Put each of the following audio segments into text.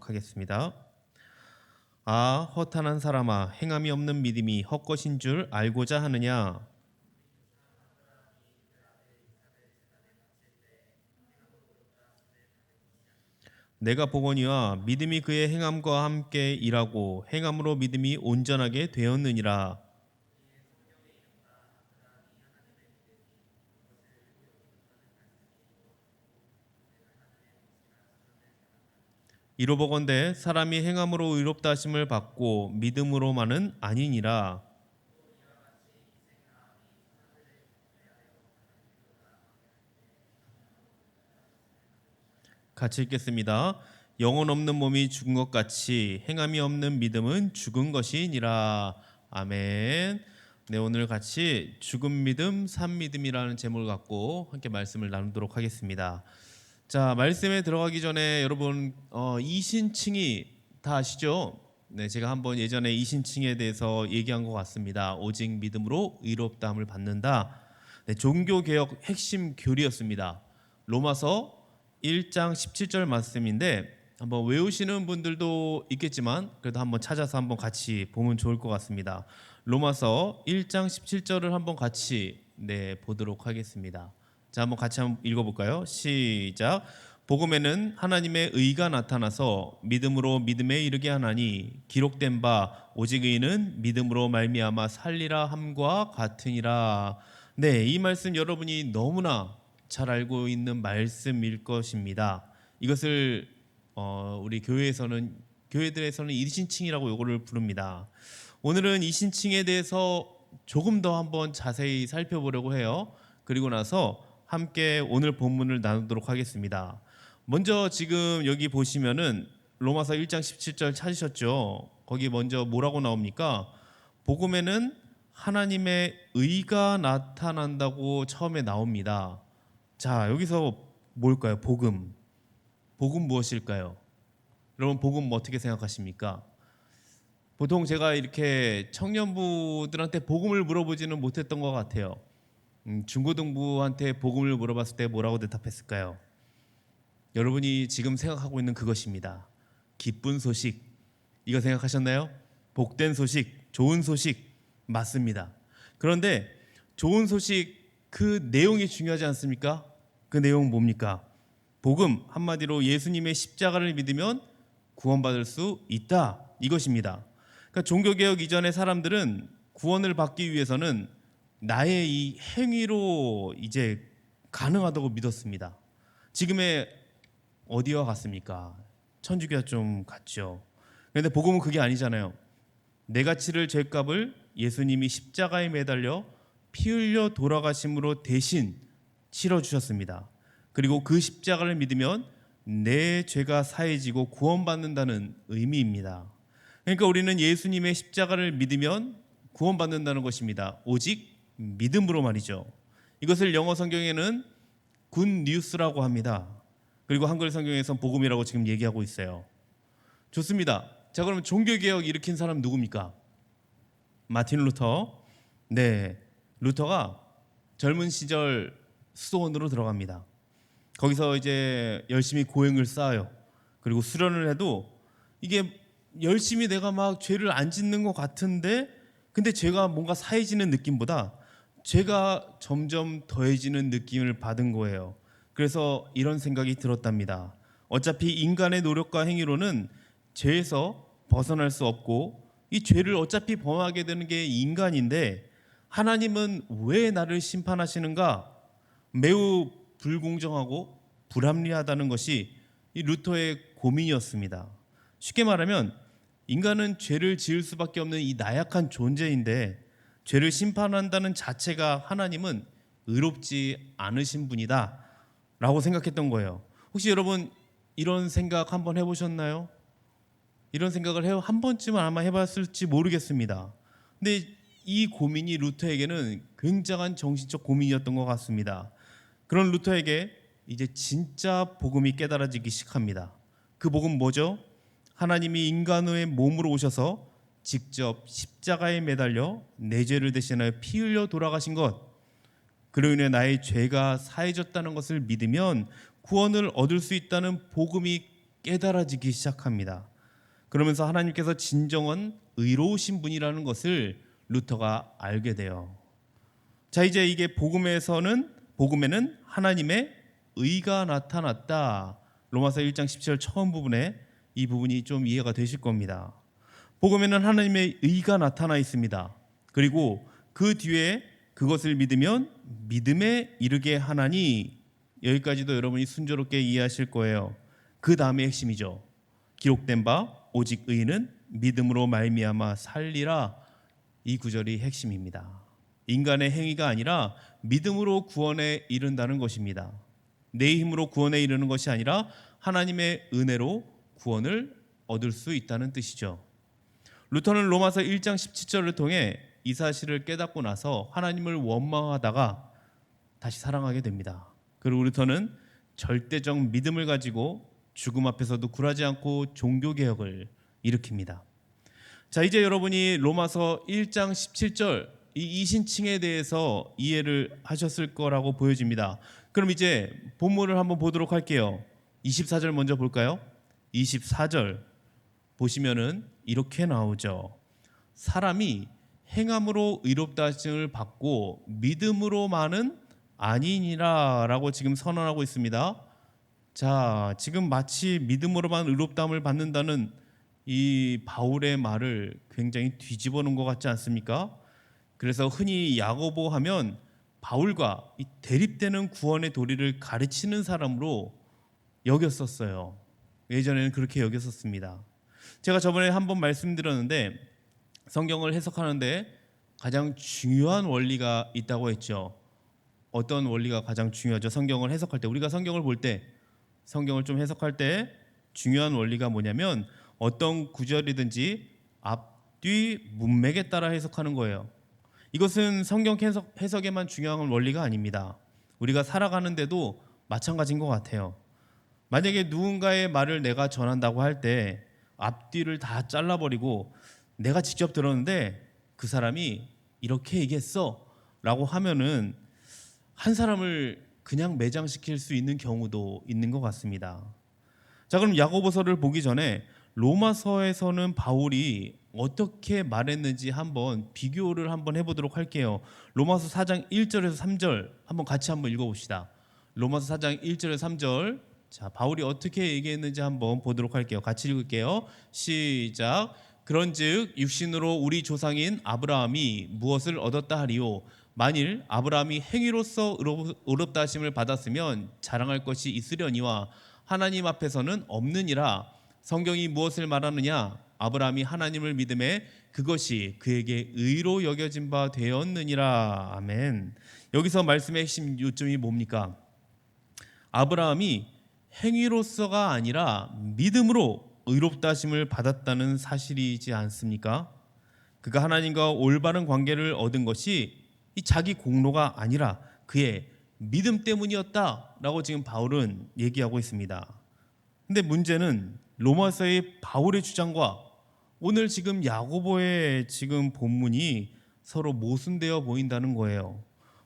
나누도록 하겠습니다. 아, 허탄한 사람아, 행함이 없는 믿음이 헛것인 줄 알고자 하느냐? 내가 보거니와 믿음이 그의 행함과 함께 일하고 행함으로 믿음이 온전하게 되었느니라. 이로 보건대 사람이 행함으로 의롭다 하심을 받고 믿음으로만은 아니니라. 같이 읽겠습니다. 영혼 없는 몸이 죽은 것 같이 행함이 없는 믿음은 죽은 것이니라. 아멘. 네, 오늘 같이 죽은 믿음, 산 믿음이라는 제목을 갖고 함께 말씀을 나누도록 하겠습니다. 자, 말씀에 들어가기 전에 여러분 이신칭이 다 아시죠? 네, 제가 한번 예전에 이신칭에 대해서 얘기한 것 같습니다. 오직 믿음으로 의롭다함을 받는다. 네, 종교개혁 핵심 교리였습니다. 로마서 1장 17절 말씀인데 한번 외우시는 분들도 있겠지만 그래도 한번 찾아서 한번 같이 보면 좋을 것 같습니다. 로마서 1장 17절을 한번 같이 보도록 하겠습니다. 자, 한번 같이 한번 읽어볼까요? 시작. 복음에는 하나님의 의가 나타나서 믿음으로 믿음에 이르게 하나니 기록된 바 오직 의인은 믿음으로 말미암아 살리라 함과 같으니라. 네, 이 말씀 여러분이 너무나 잘 알고 있는 말씀일 것입니다. 이것을 우리 교회들에서는 이신칭이라고 요거를 부릅니다. 오늘은 이신칭에 대해서 조금 더 한번 자세히 살펴보려고 해요. 그리고 나서 함께 오늘 본문을 나누도록 하겠습니다. 먼저 지금 여기 보시면은 로마서 1장 17절 찾으셨죠? 거기 먼저 뭐라고 나옵니까? 복음에는 하나님의 의가 나타난다고 처음에 나옵니다. 자, 여기서 뭘까요? 복음 무엇일까요? 여러분, 복음 어떻게 생각하십니까? 보통 제가 이렇게 청년부들한테 복음을 물어보지는 못했던 것 같아요. 중고등부한테 복음을 물어봤을 때 뭐라고 대답했을까요? 여러분이 지금 생각하고 있는 그것입니다. 기쁜 소식, 이거 생각하셨나요? 복된 소식, 좋은 소식 맞습니다. 그런데 좋은 소식 그 내용이 중요하지 않습니까? 그 내용은 뭡니까? 복음, 한마디로 예수님의 십자가를 믿으면 구원받을 수 있다, 이것입니다. 그러니까 종교개혁 이전의 사람들은 구원을 받기 위해서는 나의 이 행위로 이제 가능하다고 믿었습니다. 지금의 어디와 같습니까? 천주교와 좀 같죠. 그런데 복음은 그게 아니잖아요. 내가 치를 죄값을 예수님이 십자가에 매달려 피 흘려 돌아가심으로 대신 치러주셨습니다. 그리고 그 십자가를 믿으면 내 죄가 사해지고 구원받는다는 의미입니다. 그러니까 우리는 예수님의 십자가를 믿으면 구원받는다는 것입니다. 오직 믿음으로 말이죠. 이것을 영어 성경에는 굿 뉴스라고 합니다. 그리고 한글 성경에서는 복음이라고 지금 얘기하고 있어요. 좋습니다. 자, 그러면 종교개혁 일으킨 사람 누굽니까? 마틴 루터. 네, 루터가 젊은 시절 수도원으로 들어갑니다. 거기서 이제 열심히 고행을 쌓아요. 그리고 수련을 해도 이게 열심히 내가 막 죄를 안 짓는 것 같은데 근데 죄가 뭔가 사해지는 느낌보다 죄가 점점 더해지는 느낌을 받은 거예요. 그래서 이런 생각이 들었답니다. 어차피 인간의 노력과 행위로는 죄에서 벗어날 수 없고 이 죄를 어차피 범하게 되는 게 인간인데 하나님은 왜 나를 심판하시는가? 매우 불공정하고 불합리하다는 것이 이 루터의 고민이었습니다. 쉽게 말하면 인간은 죄를 지을 수밖에 없는 이 나약한 존재인데 죄를 심판한다는 자체가 하나님은 의롭지 않으신 분이다 라고 생각했던 거예요. 혹시 여러분 이런 생각 한번 해보셨나요? 이런 생각을 한 번쯤은 아마 해봤을지 모르겠습니다. 근데 이 고민이 루터에게는 굉장한 정신적 고민이었던 것 같습니다. 그런 루터에게 이제 진짜 복음이 깨달아지기 시작합니다. 그 복음 뭐죠? 하나님이 인간의 몸으로 오셔서 직접 십자가에 매달려 내 죄를 대신하여 피 흘려 돌아가신 것, 그로 인해 나의 죄가 사해졌다는 것을 믿으면 구원을 얻을 수 있다는 복음이 깨달아지기 시작합니다. 그러면서 하나님께서 진정한 의로우신 분이라는 것을 루터가 알게 돼요. 자, 이제 이게 복음에는 하나님의 의가 나타났다. 로마서 1장 17절 처음 부분에 이 부분이 좀 이해가 되실 겁니다. 복음에는 하나님의 의가 나타나 있습니다. 그리고 그 뒤에 그것을 믿으면 믿음에 이르게 하나니, 여기까지도 여러분이 순조롭게 이해하실 거예요. 그 다음의 핵심이죠. 기록된 바 오직 의인은 믿음으로 말미암아 살리라. 이 구절이 핵심입니다. 인간의 행위가 아니라 믿음으로 구원에 이른다는 것입니다. 내 힘으로 구원에 이르는 것이 아니라 하나님의 은혜로 구원을 얻을 수 있다는 뜻이죠. 루터는 로마서 1장 17절을 통해 이 사실을 깨닫고 나서 하나님을 원망하다가 다시 사랑하게 됩니다. 그리고 루터는 절대적 믿음을 가지고 죽음 앞에서도 굴하지 않고 종교개혁을 일으킵니다. 자, 이제 여러분이 로마서 1장 17절 이 이신칭에 대해서 이해를 하셨을 거라고 보여집니다. 그럼 이제 본문을 한번 보도록 할게요. 24절 먼저 볼까요? 24절 보시면은 이렇게 나오죠. 사람이 행함으로 의롭다 하심을 받고 믿음으로만은 아니니라 라고 지금 선언하고 있습니다. 자, 지금 마치 믿음으로만 의롭다함을 받는다는 이 바울의 말을 굉장히 뒤집어 놓은 것 같지 않습니까? 그래서 흔히 야고보 하면 바울과 이 대립되는 구원의 도리를 가르치는 사람으로 여겼었어요. 예전에는 그렇게 여겼었습니다. 제가 저번에 한번 말씀드렸는데 성경을 해석하는데 가장 중요한 원리가 있다고 했죠. 어떤 원리가 가장 중요하죠? 성경을 해석할 때, 우리가 성경을 볼 때, 성경을 좀 해석할 때 중요한 원리가 뭐냐면 어떤 구절이든지 앞뒤 문맥에 따라 해석하는 거예요. 이것은 성경 해석에만 중요한 원리가 아닙니다. 우리가 살아가는데도 마찬가지인 것 같아요. 만약에 누군가의 말을 내가 전한다고 할 때 앞뒤를 다 잘라버리고 내가 직접 들었는데 그 사람이 이렇게 얘기했어 라고 하면은 한 사람을 그냥 매장시킬 수 있는 경우도 있는 것 같습니다. 자, 그럼 야고보서를 보기 전에 로마서에서는 바울이 어떻게 말했는지 한번 비교를 한번 해보도록 할게요. 로마서 4장 1절에서 3절 한번 같이 한번 읽어봅시다. 로마서 4장 1절에서 3절. 자, 바울이 어떻게 얘기했는지 한번 보도록 할게요. 같이 읽을게요. 시작. 그런즉 육신으로 우리 조상인 아브라함이 무엇을 얻었다 하리요? 만일 아브라함이 행위로서 의롭다 하심을 받았으면 자랑할 것이 있으려니와 하나님 앞에서는 없느니라. 성경이 무엇을 말하느냐? 아브라함이 하나님을 믿음에 그것이 그에게 의로 여겨진 바 되었느니라. 아멘. 여기서 말씀의 핵심 요점이 뭡니까? 아브라함이 행위로서가 아니라 믿음으로 의롭다 하심을 받았다는 사실이지 않습니까? 그가 하나님과 올바른 관계를 얻은 것이 이 자기 공로가 아니라 그의 믿음 때문이었다라고 지금 바울은 얘기하고 있습니다. 근데 문제는 로마서의 바울의 주장과 오늘 지금 야고보의 지금 본문이 서로 모순되어 보인다는 거예요.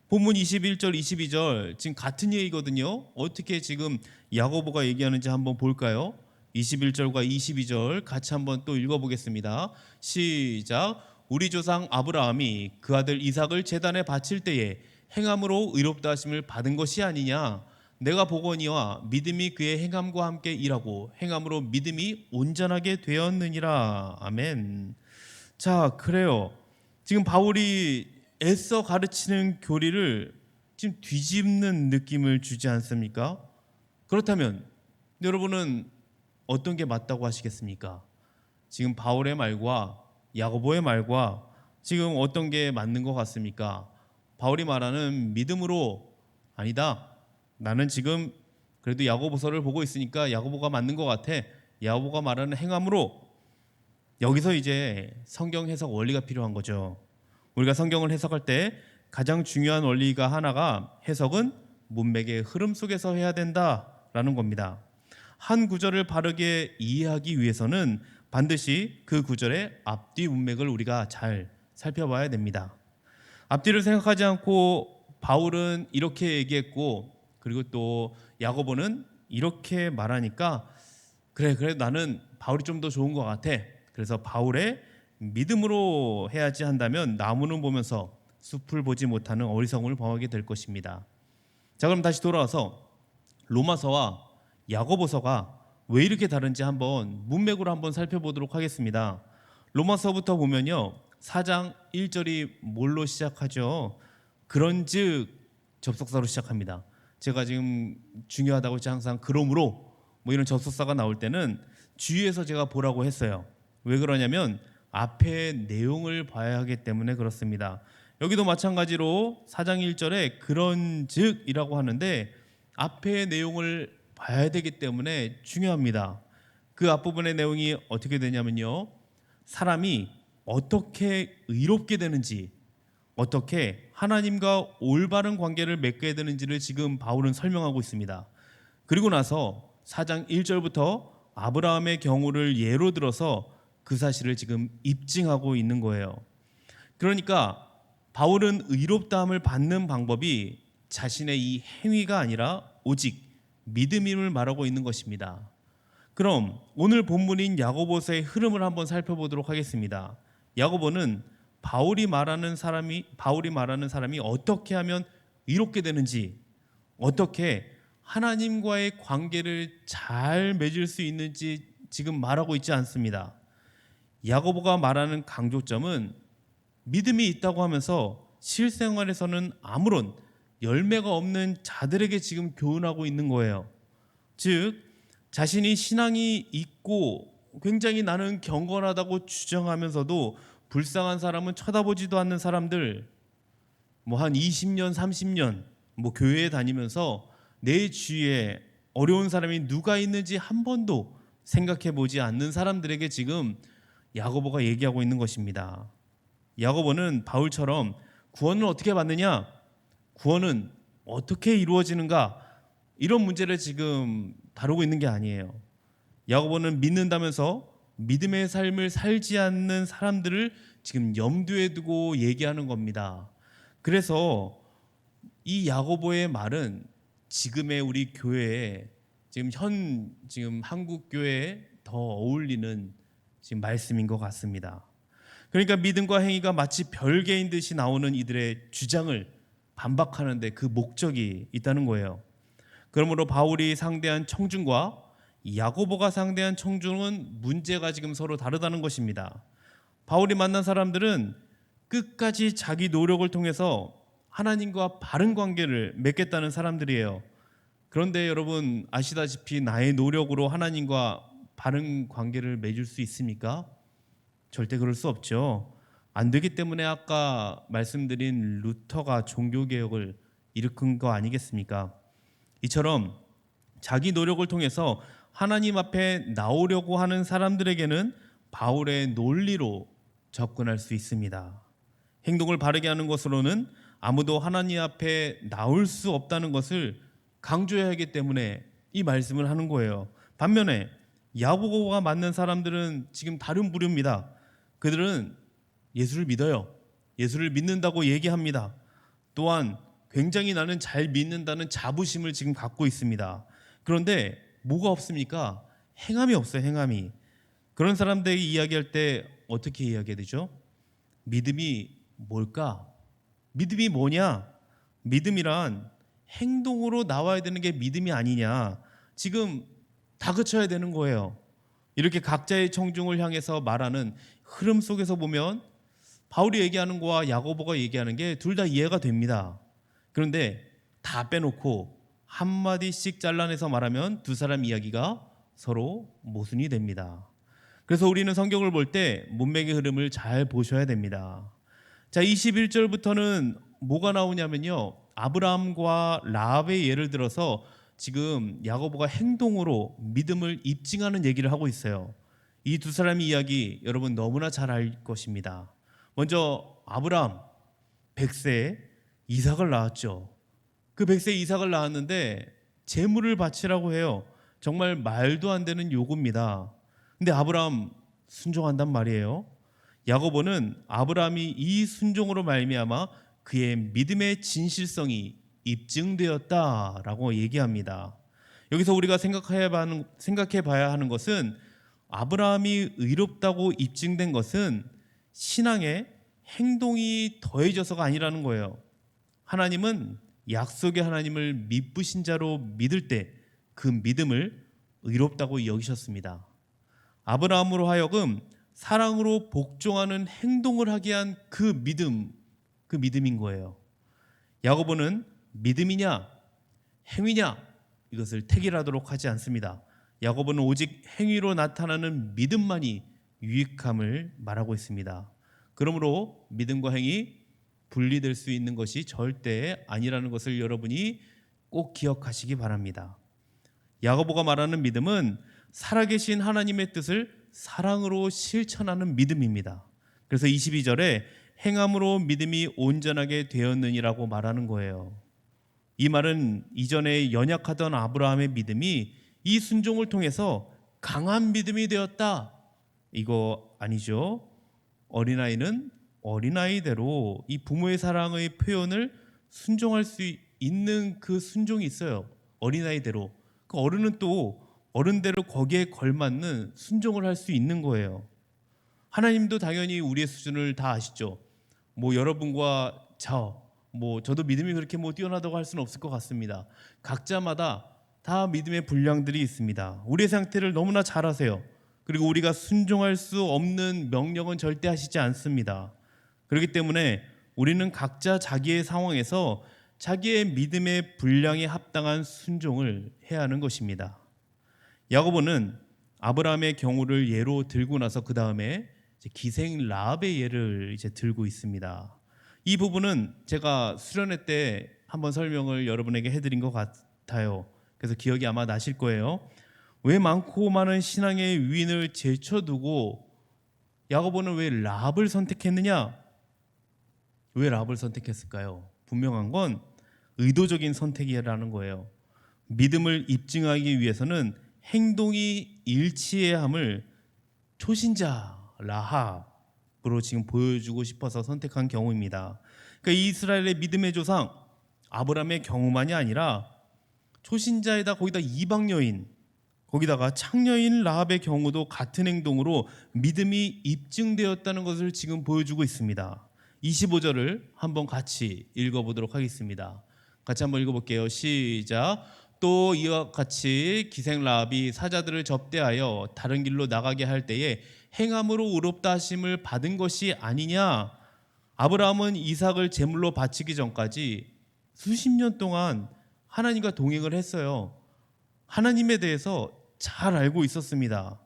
본문 21절, 22절 지금 같은 얘기거든요. 어떻게 지금 야고보가 얘기하는지 한번 볼까요? 21절과 22절 같이 한번 또 읽어보겠습니다. 시작. 우리 조상 아브라함이 그 아들 이삭을 제단에 바칠 때에 행함으로 의롭다 하심을 받은 것이 아니냐? 내가 보거니와 믿음이 그의 행함과 함께 일하고 행함으로 믿음이 온전하게 되었느니라. 아멘. 자, 그래요. 지금 바울이 애써 가르치는 교리를 지금 뒤집는 느낌을 주지 않습니까? 그렇다면 여러분은 어떤 게 맞다고 하시겠습니까? 지금 바울의 말과 야고보의 말과 지금 어떤 게 맞는 것 같습니까? 바울이 말하는 믿음으로 아니다. 나는 지금 그래도 야고보서를 보고 있으니까 야고보가 맞는 것 같아. 야고보가 말하는 행함으로. 여기서 이제 성경 해석 원리가 필요한 거죠. 우리가 성경을 해석할 때 가장 중요한 원리가 하나가 해석은 문맥의 흐름 속에서 해야 된다라는 겁니다. 한 구절을 바르게 이해하기 위해서는 반드시 그 구절의 앞뒤 문맥을 우리가 잘 살펴봐야 됩니다. 앞뒤를 생각하지 않고 바울은 이렇게 얘기했고 그리고 또 야고보는 이렇게 말하니까 그래 나는 바울이 좀 더 좋은 것 같아. 그래서 바울의 믿음으로 해야지 한다면 나무는 보면서 숲을 보지 못하는 어리석음을 범하게 될 것입니다. 자, 그럼 다시 돌아와서 로마서와 야고보서가 왜 이렇게 다른지 한번 문맥으로 한번 살펴보도록 하겠습니다. 로마서부터 보면요, 4장 1절이 뭘로 시작하죠? 그런즉 접속사로 시작합니다. 제가 지금 중요하다고 했지, 항상 그러므로 뭐 이런 접속사가 나올 때는 주의해서 제가 보라고 했어요. 왜 그러냐면 앞에 내용을 봐야 하기 때문에 그렇습니다. 여기도 마찬가지로 4장 1절에 그런즉이라고 하는데 앞에 내용을 봐야 되기 때문에 중요합니다. 그 앞부분의 내용이 어떻게 되냐면요, 사람이 어떻게 의롭게 되는지, 어떻게 하나님과 올바른 관계를 맺게 되는지를 지금 바울은 설명하고 있습니다. 그리고 나서 4장 1절부터 아브라함의 경우를 예로 들어서 그 사실을 지금 입증하고 있는 거예요. 그러니까 바울은 의롭다함을 받는 방법이 자신의 이 행위가 아니라 오직 믿음임을 말하고 있는 것입니다. 그럼 오늘 본문인 야고보서의 흐름을 한번 살펴보도록 하겠습니다. 야고보는 바울이 말하는 사람이 어떻게 하면 의롭게 되는지, 어떻게 하나님과의 관계를 잘 맺을 수 있는지 지금 말하고 있지 않습니다. 야고보가 말하는 강조점은 믿음이 있다고 하면서 실생활에서는 아무런 열매가 없는 자들에게 지금 교훈하고 있는 거예요. 즉, 자신이 신앙이 있고 굉장히 나는 경건하다고 주장하면서도 불쌍한 사람은 쳐다보지도 않는 사람들, 뭐 한 20년, 30년 뭐 교회에 다니면서 내 주위에 어려운 사람이 누가 있는지 한 번도 생각해 보지 않는 사람들에게 지금 야고보가 얘기하고 있는 것입니다. 야고보는 바울처럼 구원을 어떻게 받느냐, 구원은 어떻게 이루어지는가, 이런 문제를 지금 다루고 있는 게 아니에요. 야고보는 믿는다면서 믿음의 삶을 살지 않는 사람들을 지금 염두에 두고 얘기하는 겁니다. 그래서 이 야고보의 말은 지금의 우리 교회에 지금 한국 교회에 더 어울리는 지금 말씀인 것 같습니다. 그러니까 믿음과 행위가 마치 별개인 듯이 나오는 이들의 주장을 반박하는데 그 목적이 있다는 거예요. 그러므로 바울이 상대한 청중과 야고보가 상대한 청중은 문제가 지금 서로 다르다는 것입니다. 바울이 만난 사람들은 끝까지 자기 노력을 통해서 하나님과 바른 관계를 맺겠다는 사람들이에요. 그런데 여러분 아시다시피 나의 노력으로 하나님과 바른 관계를 맺을 수 있습니까? 절대 그럴 수 없죠. 안 되기 때문에 아까 말씀드린 루터가 종교개혁을 일으킨 거 아니겠습니까? 이처럼 자기 노력을 통해서 하나님 앞에 나오려고 하는 사람들에게는 바울의 논리로 접근할 수 있습니다. 행동을 바르게 하는 것으로는 아무도 하나님 앞에 나올 수 없다는 것을 강조해야 하기 때문에 이 말씀을 하는 거예요. 반면에 야고보가 만난 사람들은 지금 다른 부류입니다. 그들은 예수를 믿어요. 예수를 믿는다고 얘기합니다. 또한 굉장히 나는 잘 믿는다는 자부심을 지금 갖고 있습니다. 그런데 뭐가 없습니까? 행함이 없어요. 행함이. 그런 사람들에게 이야기할 때 어떻게 이야기해야 되죠? 믿음이 뭘까? 믿음이 뭐냐? 믿음이란 행동으로 나와야 되는 게 믿음이 아니냐? 지금 다그쳐야 되는 거예요. 이렇게 각자의 청중을 향해서 말하는 흐름 속에서 보면 바울이 얘기하는 거와 야고보가 얘기하는 게 둘 다 이해가 됩니다. 그런데 다 빼놓고 한마디씩 잘라내서 말하면 두 사람 이야기가 서로 모순이 됩니다. 그래서 우리는 성경을 볼 때 문맥의 흐름을 잘 보셔야 됩니다. 자, 21절부터는 뭐가 나오냐면요, 아브라함과 라합의 예를 들어서 지금 야고보가 행동으로 믿음을 입증하는 얘기를 하고 있어요. 이 두 사람의 이야기 여러분 너무나 잘 알 것입니다. 먼저 아브라함 100세에 이삭을 낳았죠. 그 100세에 이삭을 낳았는데 제물을 바치라고 해요. 정말 말도 안 되는 요구입니다. 근데 아브라함 순종한단 말이에요. 야고보는 아브라함이 이 순종으로 말미암아 그의 믿음의 진실성이 입증되었다라고 얘기합니다. 여기서 우리가 생각해 봐야 하는 것은 아브라함이 의롭다고 입증된 것은 신앙에 행동이 더해져서가 아니라는 거예요. 하나님은 약속의 하나님을 미쁘신 자로 믿을 때 그 믿음을 의롭다고 여기셨습니다. 아브라함으로 하여금 사랑으로 복종하는 행동을 하게 한 그 믿음인 거예요. 야고보는 믿음이냐 행위냐 이것을 택일하도록 하지 않습니다. 야고보는 오직 행위로 나타나는 믿음만이 유익함을 말하고 있습니다. 그러므로 믿음과 행위 분리될 수 있는 것이 절대 아니라는 것을 여러분이 꼭 기억하시기 바랍니다. 야고보가 말하는 믿음은 살아계신 하나님의 뜻을 사랑으로 실천하는 믿음입니다. 그래서 22절에 행함으로 믿음이 온전하게 되었느니라고 말하는 거예요. 이 말은 이전에 연약하던 아브라함의 믿음이 이 순종을 통해서 강한 믿음이 되었다, 이거 아니죠. 어린아이는 어린아이대로 이 부모의 사랑의 표현을 순종할 수 있는 그 순종이 있어요. 어린아이대로. 그 어른은 또 어른대로 거기에 걸맞는 순종을 할 수 있는 거예요. 하나님도 당연히 우리의 수준을 다 아시죠. 여러분과 저도 믿음이 그렇게 뛰어나다고 할 수는 없을 것 같습니다. 각자마다 다 믿음의 분량들이 있습니다. 우리의 상태를 너무나 잘 아세요. 그리고 우리가 순종할 수 없는 명령은 절대 하시지 않습니다. 그렇기 때문에 우리는 각자 자기의 상황에서 자기의 믿음의 분량에 합당한 순종을 해야 하는 것입니다. 야고보는 아브라함의 경우를 예로 들고 나서 그 다음에 기생 라합의 예를 들고 있습니다. 이 부분은 제가 수련회 때 한번 설명을 여러분에게 해드린 것 같아요. 그래서 기억이 아마 나실 거예요. 왜 많고 많은 신앙의 위인을 제쳐두고 야고보는 왜 라합을 선택했느냐? 왜 라합을 선택했을까요? 분명한 건 의도적인 선택이라는 거예요. 믿음을 입증하기 위해서는 행동이 일치해야 함을 초신자 라합으로 지금 보여주고 싶어서 선택한 경우입니다. 그러니까 이스라엘의 믿음의 조상 아브라함의 경우만이 아니라 초신자에다 거기다 이방 여인, 거기다가 창녀인 라합의 경우도 같은 행동으로 믿음이 입증되었다는 것을 지금 보여주고 있습니다. 25절을 한번 같이 읽어보도록 하겠습니다. 같이 한번 읽어볼게요. 시작. 또 이와 같이 기생 라합이 사자들을 접대하여 다른 길로 나가게 할 때에 행함으로 의롭다 하심을 받은 것이 아니냐? 아브라함은 이삭을 제물로 바치기 전까지 수십 년 동안 하나님과 동행을 했어요. 하나님에 대해서 잘 알고 있었습니다.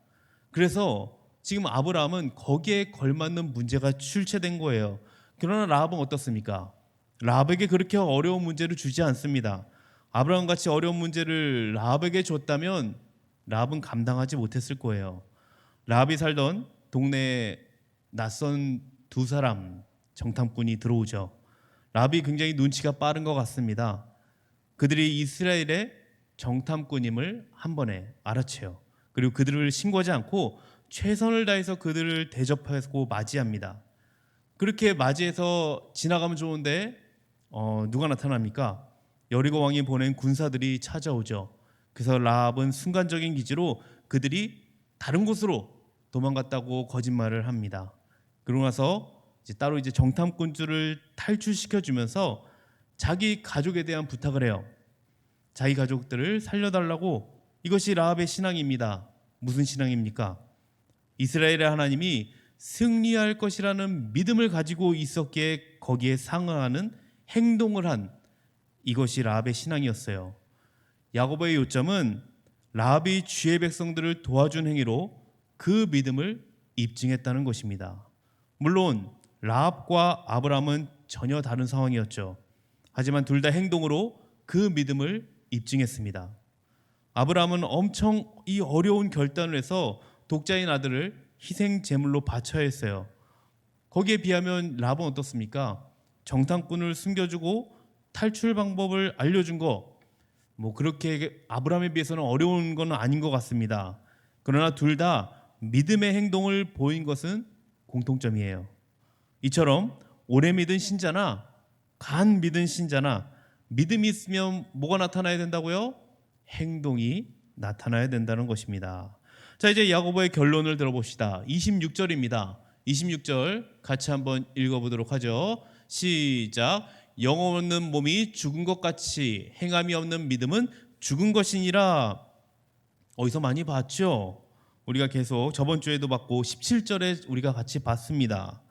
그래서 지금 아브라함은 거기에 걸맞는 문제가 출제된 거예요. 그러나 라합은 어떻습니까? 라합에게 그렇게 어려운 문제를 주지 않습니다. 아브라함같이 어려운 문제를 라합에게 줬다면 라합은 감당하지 못했을 거예요. 라합이 살던 동네에 낯선 두 사람 정탐꾼이 들어오죠. 라합이 굉장히 눈치가 빠른 것 같습니다. 그들이 이스라엘의 정탐꾼임을 한 번에 알아채요. 그리고 그들을 신고하지 않고 최선을 다해서 그들을 대접하고 맞이합니다. 그렇게 맞이해서 지나가면 좋은데 누가 나타납니까? 여리고 왕이 보낸 군사들이 찾아오죠. 그래서 라합은 순간적인 기지로 그들이 다른 곳으로 도망갔다고 거짓말을 합니다. 그러고 나서 따로 정탐꾼들을 탈출시켜주면서 자기 가족에 대한 부탁을 해요. 자기 가족들을 살려달라고. 이것이 라합의 신앙입니다. 무슨 신앙입니까? 이스라엘의 하나님이 승리할 것이라는 믿음을 가지고 있었기에 거기에 상응하는 행동을 한, 이것이 라합의 신앙이었어요. 야고보의 요점은 라합이 주의 백성들을 도와준 행위로 그 믿음을 입증했다는 것입니다. 물론 라합과 아브라함은 전혀 다른 상황이었죠. 하지만 둘 다 행동으로 그 믿음을 입증했습니다. 아브라함은 엄청 이 어려운 결단을 해서 독자인 아들을 희생 제물로 바쳐야 했어요. 거기에 비하면 라합은 어떻습니까? 정탐꾼을 숨겨주고 탈출 방법을 알려준 거, 그렇게 아브라함에 비해서는 어려운 건 아닌 것 같습니다. 그러나 둘 다 믿음의 행동을 보인 것은 공통점이에요. 이처럼 오래 믿은 신자나 간 믿은 신자나 믿음이 있으면 뭐가 나타나야 된다고요? 행동이 나타나야 된다는 것입니다. 자, 이제 야고보의 결론을 들어봅시다. 26절입니다. 26절 같이 한번 읽어보도록 하죠. 시작. 영혼 없는 몸이 죽은 것 같이 행함이 없는 믿음은 죽은 것이니라. 어디서 많이 봤죠? 우리가 계속 저번 주에도 봤고 17절에 우리가 같이 봤습니다.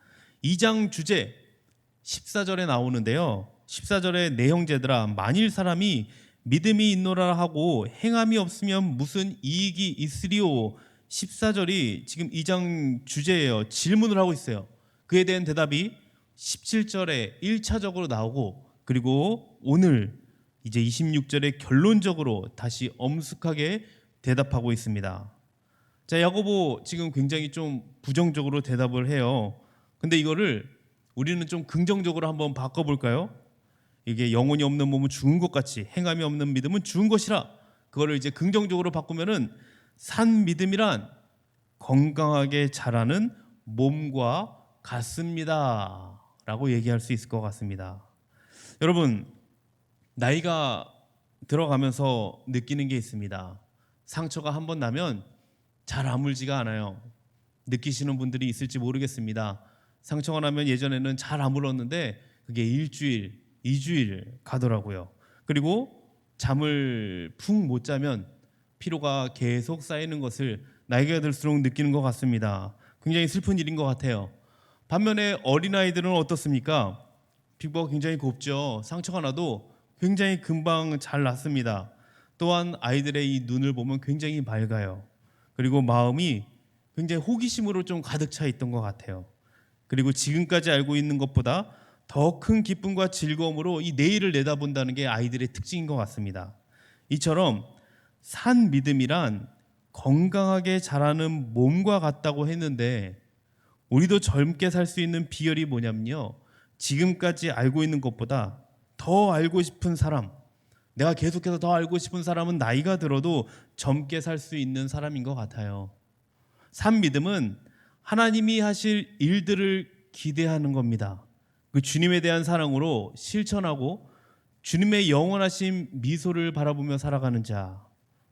2장 주제 14절에 나오는데요. 14절에 내 형제들아 만일 사람이 믿음이 있노라 하고 행함이 없으면 무슨 이익이 있으리오. 14절이 지금 2장 주제예요. 질문을 하고 있어요. 그에 대한 대답이 17절에 1차적으로 나오고, 그리고 오늘 이제 26절에 결론적으로 다시 엄숙하게 대답하고 있습니다. 자, 야고보 지금 굉장히 좀 부정적으로 대답을 해요. 근데 이거를 우리는 좀 긍정적으로 한번 바꿔볼까요? 이게 영혼이 없는 몸은 죽은 것 같이 행함이 없는 믿음은 죽은 것이라. 그거를 이제 긍정적으로 바꾸면은 산 믿음이란 건강하게 자라는 몸과 같습니다 라고 얘기할 수 있을 것 같습니다. 여러분, 나이가 들어가면서 느끼는 게 있습니다. 상처가 한번 나면 잘 아물지가 않아요. 느끼시는 분들이 있을지 모르겠습니다. 상처가 나면 예전에는 잘 아물었는데 그게 일주일, 2주일 가더라고요. 그리고 잠을 푹 못 자면 피로가 계속 쌓이는 것을 나이가 들수록 느끼는 것 같습니다. 굉장히 슬픈 일인 것 같아요. 반면에 어린아이들은 어떻습니까? 피부가 굉장히 곱죠. 상처가 나도 굉장히 금방 잘 낫습니다. 또한 아이들의 이 눈을 보면 굉장히 맑아요. 그리고 마음이 굉장히 호기심으로 좀 가득 차 있던 것 같아요. 그리고 지금까지 알고 있는 것보다 더 큰 기쁨과 즐거움으로 이 내일을 내다본다는 게 아이들의 특징인 것 같습니다. 이처럼 산 믿음이란 건강하게 자라는 몸과 같다고 했는데, 우리도 젊게 살 수 있는 비결이 뭐냐면요, 지금까지 알고 있는 것보다 더 알고 싶은 사람, 내가 계속해서 더 알고 싶은 사람은 나이가 들어도 젊게 살 수 있는 사람인 것 같아요. 산 믿음은 하나님이 하실 일들을 기대하는 겁니다. 그 주님에 대한 사랑으로 실천하고 주님의 영원하신 미소를 바라보며 살아가는 자,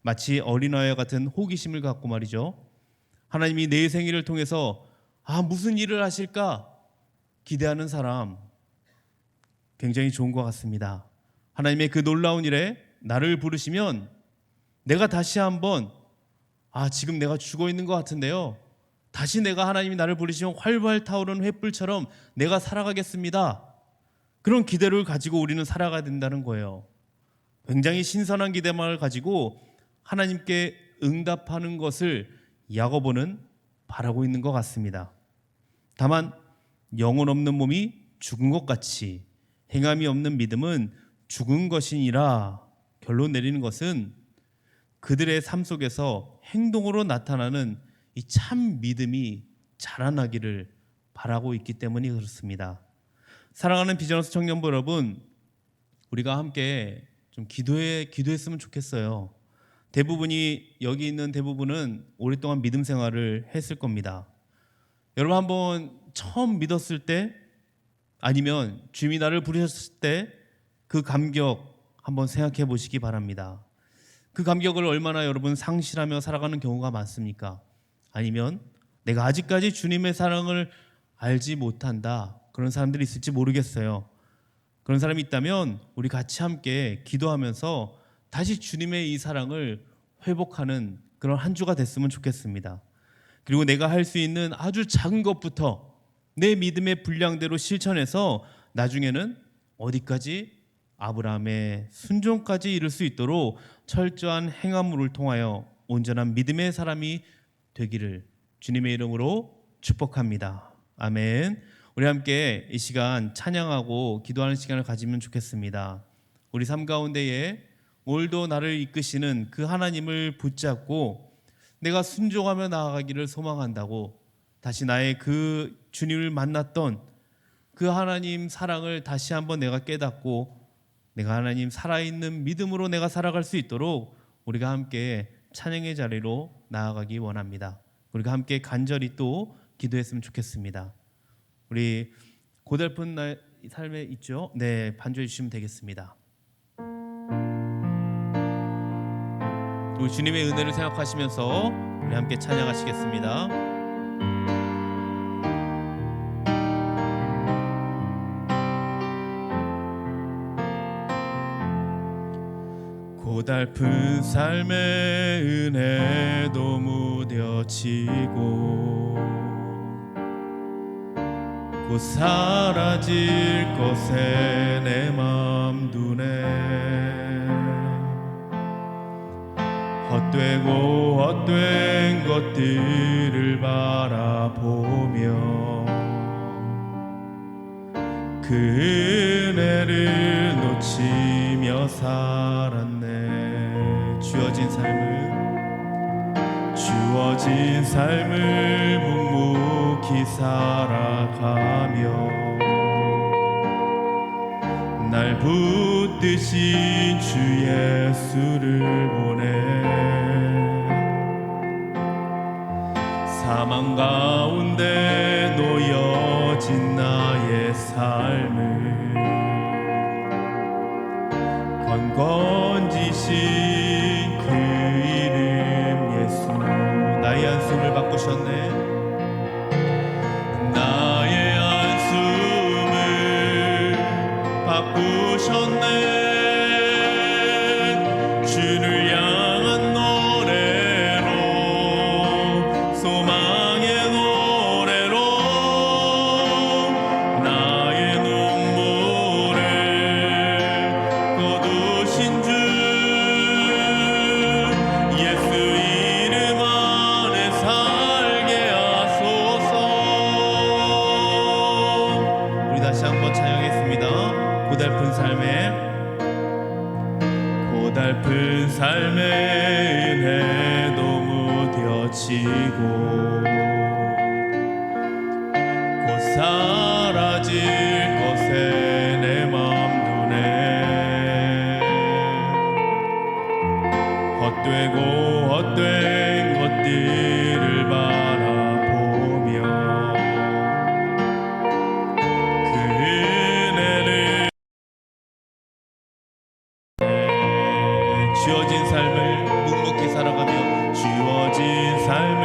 마치 어린아이와 같은 호기심을 갖고 말이죠. 하나님이 내 생일을 통해서 무슨 일을 하실까 기대하는 사람, 굉장히 좋은 것 같습니다. 하나님의 그 놀라운 일에 나를 부르시면 내가 다시 한번 지금 내가 죽어 있는 것 같은데요, 다시 내가 하나님이 나를 부르시면 활발 타오르는 횃불처럼 내가 살아가겠습니다. 그런 기대를 가지고 우리는 살아가야 된다는 거예요. 굉장히 신선한 기대만을 가지고 하나님께 응답하는 것을 야고보는 바라고 있는 것 같습니다. 다만 영혼 없는 몸이 죽은 것 같이 행함이 없는 믿음은 죽은 것이니라. 결론 내리는 것은 그들의 삶 속에서 행동으로 나타나는 이 참 믿음이 자라나기를 바라고 있기 때문이 그렇습니다. 사랑하는 비전하우스 청년부 여러분, 우리가 함께 좀 기도했으면 좋겠어요. 대부분이, 여기 있는 대부분은 오랫동안 믿음 생활을 했을 겁니다. 여러분, 한번 처음 믿었을 때, 아니면 주님이 나를 부르셨을 때 그 감격 한번 생각해 보시기 바랍니다. 그 감격을 얼마나 여러분 상실하며 살아가는 경우가 많습니까? 아니면 내가 아직까지 주님의 사랑을 알지 못한다, 그런 사람들이 있을지 모르겠어요. 그런 사람이 있다면 우리 같이 함께 기도하면서 다시 주님의 이 사랑을 회복하는 그런 한 주가 됐으면 좋겠습니다. 그리고 내가 할 수 있는 아주 작은 것부터 내 믿음의 분량대로 실천해서 나중에는 어디까지? 아브라함의 순종까지 이룰 수 있도록 철저한 행함을 통하여 온전한 믿음의 사람이 되기를 주님의 이름으로 축복합니다. 아멘. 우리 함께 이 시간 찬양하고 기도하는 시간을 가지면 좋겠습니다. 우리 삶 가운데에 오늘도 나를 이끄시는 그 하나님을 붙잡고 내가 순종하며 나아가기를 소망한다고, 다시 나의 그 주님을 만났던 그 하나님 사랑을 다시 한번 내가 깨닫고 내가 하나님 살아있는 믿음으로 내가 살아갈 수 있도록 우리가 함께 찬양의 자리로 나아가기 원합니다. 우리가 함께 간절히 또 기도했으면 좋겠습니다. 우리 고달픈 날 삶에 있죠? 네, 반주해 주시면 되겠습니다. 우리 주님의 은혜를 생각하시면서 우리 함께 찬양하시겠습니다. 고달픈 삶의 은혜도 무뎌지고 곧 사라질 것에 내 맘 두네. 헛되고 헛된 것들을 바라보며 그 은혜를 놓치며 살았네. 주어진 삶을 묵묵히 살아가며 날 붙드신 주 예수를 보내. 사망 가운데 놓여진 나의 삶을 건건지신 그 이름 예수. 나의 한숨을 바꾸셨네. 나의 한숨을 바꾸셨네. 주를 향한 노래로, 소망의 노래로 나의 눈물을 거두신 주 예수 이름 안에 살게 하소서. 우리 다시 한번 찬양하겠습니다. 고달픈 삶의 은혜도 무뎌지고 곧 사라질 것에 내 맘 두네. 헛되고 헛된 것들을 바라보며 그 은혜를 주어진 삶을 묵묵히 살아가며 주어진 삶을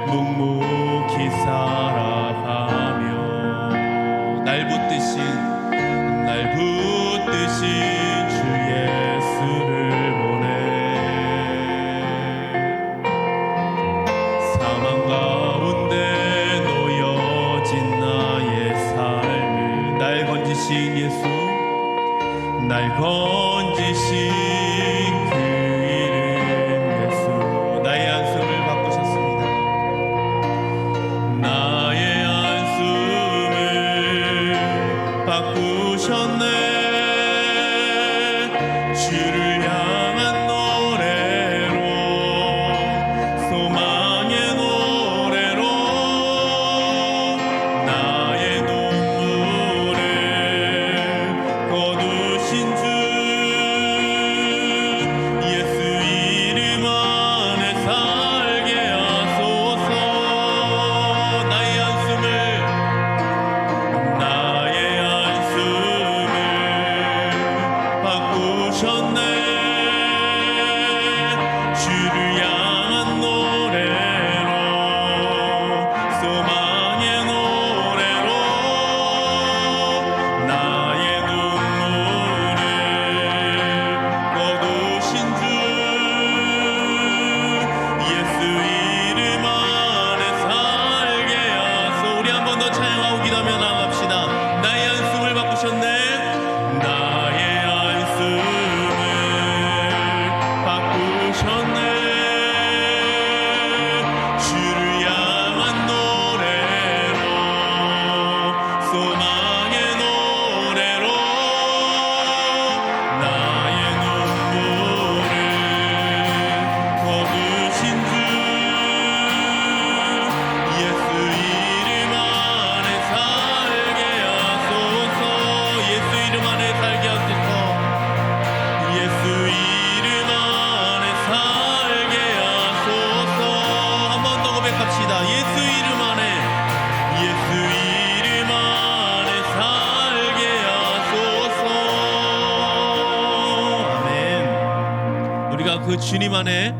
묵묵히 살아가며 날 붙드신 주 예수를 보내. 사망 가운데 놓여진 나의 삶을 날 건지신 예수, 날 건지신 그 이름 예수. 나의 한숨을 바꾸셨습니다. 나의 한숨을 바꾸셨네. 주님 안에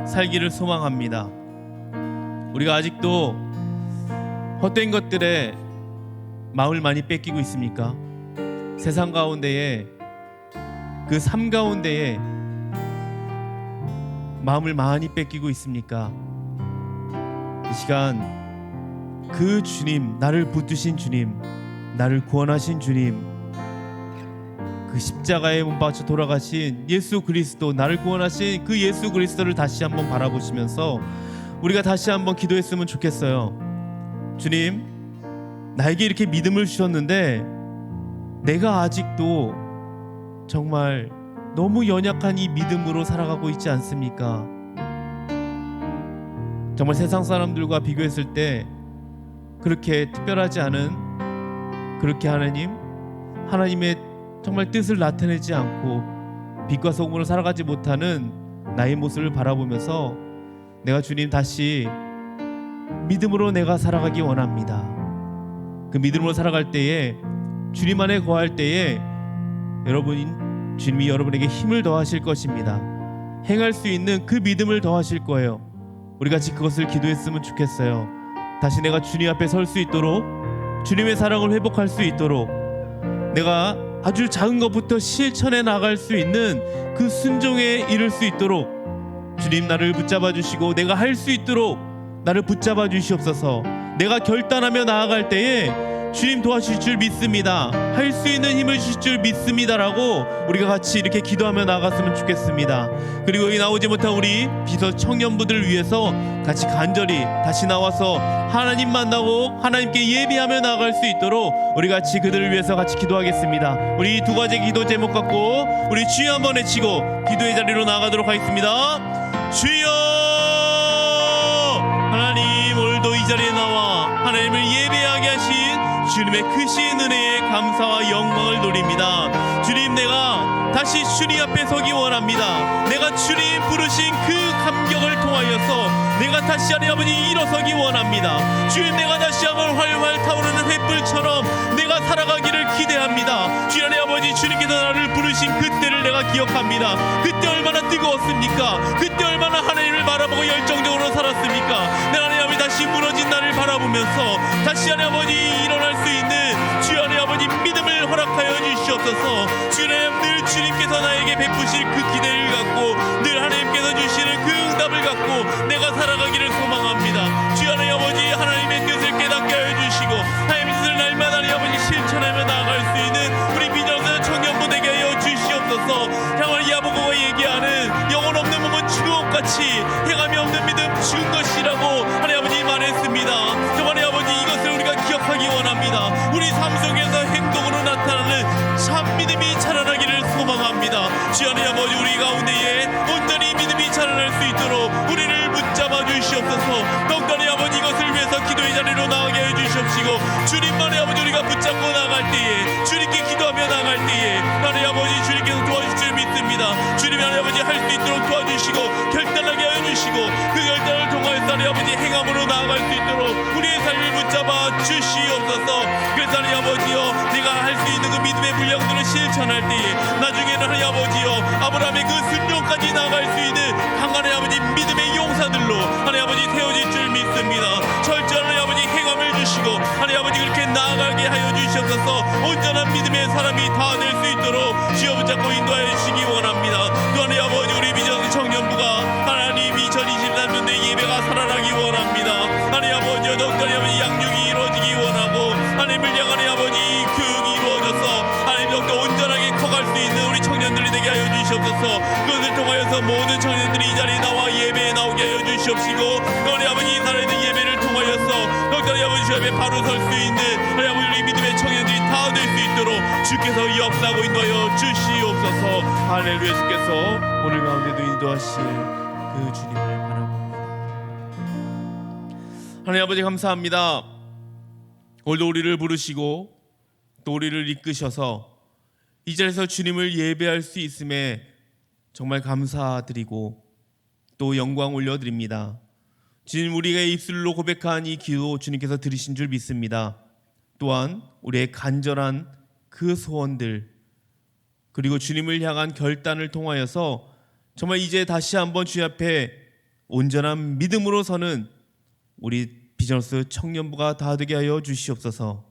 살기를 소망합니다. 우리가 아직도 헛된 것들에 마음을 많이 뺏기고 있습니까? 세상 가운데에, 그 삶 가운데에 마음을 많이 뺏기고 있습니까? 이 시간 그 주님, 나를 붙드신 주님, 나를 구원하신 주님, 그 십자가에 못 박혀 돌아가신 예수 그리스도, 나를 구원하신 그 예수 그리스도를 다시 한번 바라보시면서 우리가 다시 한번 기도했으면 좋겠어요. 주님, 나에게 이렇게 믿음을 주셨는데 내가 아직도 정말 너무 연약한 이 믿음으로 살아가고 있지 않습니까? 정말 세상 사람들과 비교했을 때 그렇게 특별하지 않은, 그렇게 하나님의 정말 뜻을 나타내지 않고 빛과 소금으로 살아가지 못하는 나의 모습을 바라보면서 내가 주님 다시 믿음으로 내가 살아가기 원합니다. 그 믿음으로 살아갈 때에, 주님 안에 거할 때에 주님이 여러분에게 힘을 더하실 것입니다. 행할 수 있는 그 믿음을 더하실 거예요. 우리 같이 그것을 기도했으면 좋겠어요. 다시 내가 주님 앞에 설 수 있도록, 주님의 사랑을 회복할 수 있도록, 내가 아주 작은 것부터 실천해 나갈 수 있는 그 순종에 이를 수 있도록 주님 나를 붙잡아 주시고, 내가 할 수 있도록 나를 붙잡아 주시옵소서. 내가 결단하며 나아갈 때에 주님 도와주실 줄 믿습니다, 할 수 있는 힘을 주실 줄 믿습니다라고 우리가 같이 이렇게 기도하며 나아갔으면 좋겠습니다. 그리고 여기 나오지 못한 우리 비서 청년부들을 위해서 같이 간절히 다시 나와서 하나님 만나고 하나님께 예배하며 나아갈 수 있도록 우리 같이 그들을 위해서 같이 기도하겠습니다. 우리 두 가지 기도 제목 갖고 우리 주여 한번 외치고 기도의 자리로 나아가도록 하겠습니다. 주여, 하나님, 오늘도 이 자리에 나와 하나님을 예배하게 하신 주님의 크신 은혜에 감사와 영광을 돌립니다. 주님, 내가 다시 주님 앞에 서기 원합니다. 내가 주님 부르신 그 감격을 통하여서 내가 다시 하나님 아버지 일어서기 원합니다. 주님, 내가 다시 한번 활활 타오르는 횃불처럼 내가 살아가기를 기대합니다. 주님 아버지, 주님께서 나를 부르신 그때를 내가 기억합니다. 그때 얼마나 뜨거웠습니까? 그때 얼마나 하나님을 바라보고 열정적으로 살았습니까? 내가 하나님 아버지 다시 무너진 나를 바라보면서 다시 하나님 아버지 일어날 수 있는 주여 하나님 아버지 믿음을 허락하여 주시옵소서. 주님, 늘 주님께서 나에게 베푸실 그 기대를 갖고, 늘 하나님께서 주시는 그 응답을 갖고 내가 살아가기를 소망합니다. 주여 하나님 아버지, 하나님의 뜻을 깨닫게 하여 주시고 하나님의 뜻을 날마다 하나님 아버지 실천하며 나아갈 수 있는 우리 비전사 청년부 되게 하여 주시옵소서. 정말 야고보가 얘기하는 영혼 없는 몸은 죽은 것같이 행함이 없는 믿음 죽은 것이라고 하나님 아버지 말했습니다. 정말 하나님 아버지, 이것을 우리가 기억하기 원합니다. 우리 삶 속에서 행동으로 나타나는 참 믿음이 자라나기를 소망합니다. 주여 하나님 아버지, 우리 가운데에 온전히 믿음이 자라날 수 있도록 우리를 붙잡아 주시옵소서. 더욱더니 아버지, 이것을 위해서 기도의 자리로 나가게 해주시옵시고, 주님만의 아버지 우리가 붙잡고 나갈 때에, 주님께 기도하며 나갈 때에 하나님 아버지 주님께서 도와주실 줄 믿습니다. 주님이 하나님 아버지 할 수 있도록 도와주시고 결단하게 하여 주시고, 그 결단을 통하여서 하나님 아버지 행함으로 나아갈 수 있도록 우리의 삶을 붙잡아 주시옵소서. 그래서 하나님 아버지여, 내가 할 수 있는 그 믿음의 분량들을 실천할 때에 나중에는 하나님 아버지여, 아브라함의 그 순종까지 나아갈 수 있는 강간의 아버지 믿음의 용사들로 하나님 아버지 세워질 줄 믿습니다. 철저한 하나님 아버지 행함을 주시고 하나님 아버지 그렇게 나아가게 하여 주시옵소서. 온전한 믿음의 사람이 다 될 수 있도록 주여 붙잡고 인도하여 주시기 원합니다. 또 하나님 아버지, 우리 비전 청년부가 하나님 2023년도에 예배가 살아나기 원합니다. 하나님 아버지여, 더욱더니 아버지 양육이 이루어지기 원하고 하나님을 향한 아버지 교육이 이루어져서 하나님 더욱더 온전하게 커갈 수 있는 우리 청년들이 되게 하여 주시옵소서. 그것을 통하여서 모든 청년들이 이 자리에 나와 예배에 나오게 하여 주시옵시고, 너희 아버지 이 살아있는 예배를 통하여서 더욱더니 아버지 주 앞에 바로 설 수 있는 우리 아버지 우리 믿음의 청년들이 다 될 수 있도록 주께서 역사하고 인도하여 주시옵소서. 할렐루야. 주께서 오늘 가운데도 인도하실 그 주님을 바라봅니다. 하나님 아버지 감사합니다. 오늘도 우리를 부르시고 또 우리를 이끄셔서 이 자리에서 주님을 예배할 수 있음에 정말 감사드리고 또 영광 올려드립니다. 주님, 우리가 입술로 고백한 이 기도 주님께서 들으신 줄 믿습니다. 또한 우리의 간절한 그 소원들, 그리고 주님을 향한 결단을 통하여서 정말 이제 다시 한번 주님 앞에 온전한 믿음으로 서는 우리 비전스 청년부가 다 되게 하여 주시옵소서.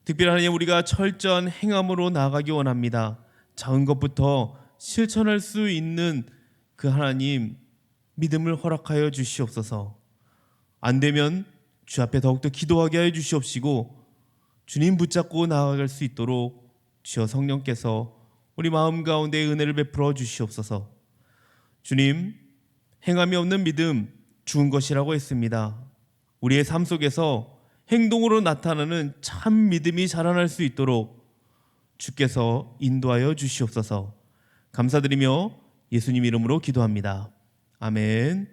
특별히 하나님, 우리가 철저한 행함으로 나아가기 원합니다. 작은 것부터 실천할 수 있는 그 하나님 믿음을 허락하여 주시옵소서. 안 되면 주 앞에 더욱더 기도하게 하여 주시옵시고 주님 붙잡고 나아갈 수 있도록 주여 성령께서 우리 마음 가운데 은혜를 베풀어 주시옵소서. 주님, 행함이 없는 믿음 죽은 것이라고 했습니다. 우리의 삶 속에서 행동으로 나타나는 참 믿음이 자라날 수 있도록 주께서 인도하여 주시옵소서. 감사드리며 예수님 이름으로 기도합니다. 아멘.